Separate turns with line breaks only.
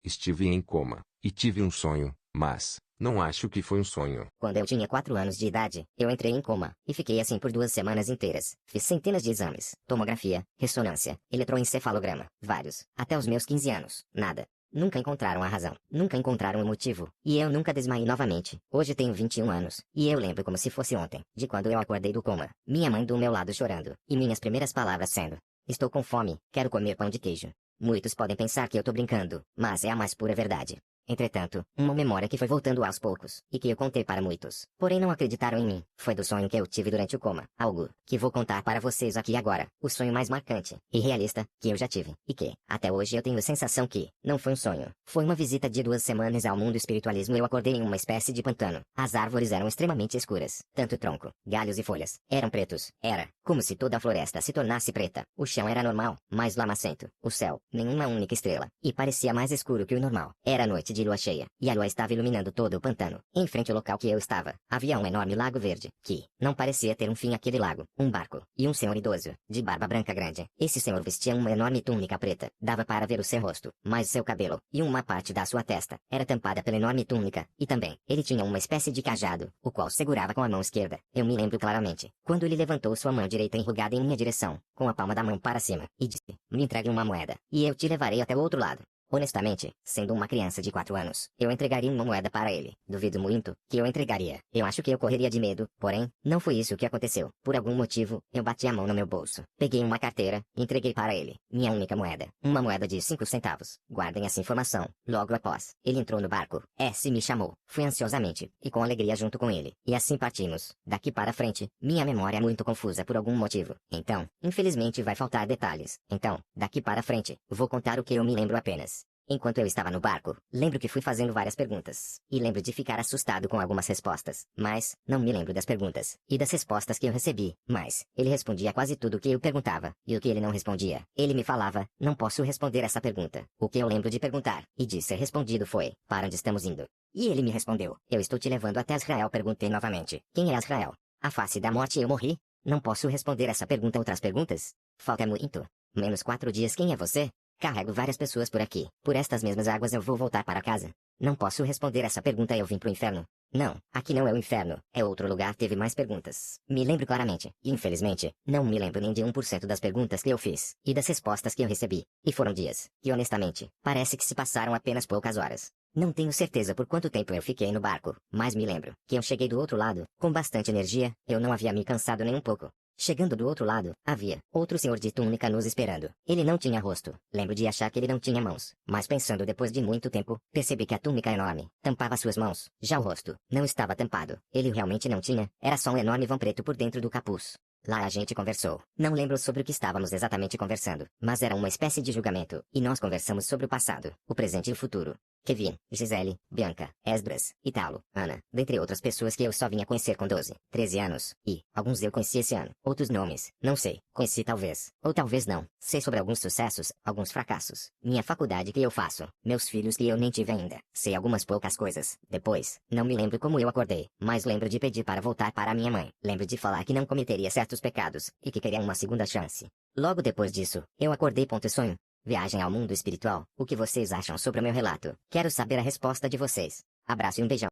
estive em coma, e tive um sonho, mas, não acho que foi um sonho.
Quando eu tinha 4 anos de idade, eu entrei em coma, e fiquei assim por 2 semanas inteiras. Fiz centenas de exames, tomografia, ressonância, eletroencefalograma, vários. Até os meus 15 anos, nada. Nunca encontraram a razão, nunca encontraram o motivo, e eu nunca desmaiei novamente. Hoje tenho 21 anos, e eu lembro como se fosse ontem, de quando eu acordei do coma, minha mãe do meu lado chorando, e minhas primeiras palavras sendo: estou com fome, quero comer pão de queijo. Muitos podem pensar que eu tô brincando, mas é a mais pura verdade. Entretanto, uma memória que foi voltando aos poucos, e que eu contei para muitos, porém não acreditaram em mim, foi do sonho que eu tive durante o coma, algo que vou contar para vocês aqui agora, o sonho mais marcante e realista que eu já tive, e que, até hoje eu tenho a sensação que, não foi um sonho, foi uma visita de 2 semanas ao mundo espiritualismo. Eu acordei em uma espécie de pantano, as árvores eram extremamente escuras, tanto tronco, galhos e folhas, eram pretos, era, como se toda a floresta se tornasse preta, o chão era normal, mais lamacento, o céu, nenhuma única estrela, e parecia mais escuro que o normal, era noite de lua cheia, e a lua estava iluminando todo o pantano. Em frente ao local que eu estava, havia um enorme lago verde, que não parecia ter um fim. Aquele lago, um barco, e um senhor idoso, de barba branca grande. Esse senhor vestia uma enorme túnica preta, dava para ver o seu rosto, mas seu cabelo, e uma parte da sua testa, era tampada pela enorme túnica, e também, ele tinha uma espécie de cajado, o qual segurava com a mão esquerda. Eu me lembro claramente, quando ele levantou sua mão direita enrugada em minha direção, com a palma da mão para cima, e disse: me entregue uma moeda, e eu te levarei até o outro lado. Honestamente, sendo uma criança de 4 anos, eu entregaria uma moeda para ele. Duvido muito que eu entregaria. Eu acho que eu correria de medo, porém, não foi isso que aconteceu. Por algum motivo, eu bati a mão no meu bolso. Peguei uma carteira e entreguei para ele minha única moeda. Uma moeda de 5 centavos. Guardem essa informação. Logo após, ele entrou no barco. S me chamou. Fui ansiosamente, e com alegria junto com ele. E assim partimos. Daqui para frente, minha memória é muito confusa por algum motivo. Então, infelizmente vai faltar detalhes. Então, daqui para frente, vou contar o que eu me lembro apenas. Enquanto eu estava no barco, lembro que fui fazendo várias perguntas, e lembro de ficar assustado com algumas respostas, mas não me lembro das perguntas e das respostas que eu recebi, mas ele respondia quase tudo o que eu perguntava, e o que ele não respondia, ele me falava: não posso responder essa pergunta. O que eu lembro de perguntar, e de ser respondido foi: para onde estamos indo? E ele me respondeu: eu estou te levando até Israel. Perguntei novamente: quem é Israel? A face da morte. Eu morri? Não posso responder essa pergunta. Outras perguntas? Falta muito. Menos 4 dias. Quem é você? Carrego várias pessoas por aqui. Por estas mesmas águas eu vou voltar para casa. Não posso responder essa pergunta. Eu vim pro inferno. Não, aqui não é o inferno, é outro lugar. Teve mais perguntas. Me lembro claramente, e infelizmente, não me lembro nem de 1% das perguntas que eu fiz, e das respostas que eu recebi. E foram dias, que honestamente, parece que se passaram apenas poucas horas. Não tenho certeza por quanto tempo eu fiquei no barco, mas me lembro que eu cheguei do outro lado, com bastante energia. Eu não havia me cansado nem um pouco. Chegando do outro lado, havia outro senhor de túnica nos esperando. Ele não tinha rosto. Lembro de achar que ele não tinha mãos, mas pensando depois de muito tempo, percebi que a túnica enorme tampava suas mãos. Já o rosto não estava tampado. Ele realmente não tinha, era só um enorme vão preto por dentro do capuz. Lá a gente conversou. Não lembro sobre o que estávamos exatamente conversando, mas era uma espécie de julgamento, e nós conversamos sobre o passado, o presente e o futuro. Kevin, Gisele, Bianca, Esdras, Italo, Ana, dentre outras pessoas que eu só vinha conhecer com 12, 13 anos, e alguns eu conheci esse ano, outros nomes, não sei, conheci talvez, ou talvez não, sei sobre alguns sucessos, alguns fracassos, minha faculdade que eu faço, meus filhos que eu nem tive ainda, sei algumas poucas coisas. Depois, não me lembro como eu acordei, mas lembro de pedir para voltar para minha mãe, lembro de falar que não cometeria certos pecados, e que queria uma segunda chance. Logo depois disso, eu acordei. Sonho. Viagem ao mundo espiritual. O que vocês acham sobre o meu relato? Quero saber a resposta de vocês. Abraço e um beijão.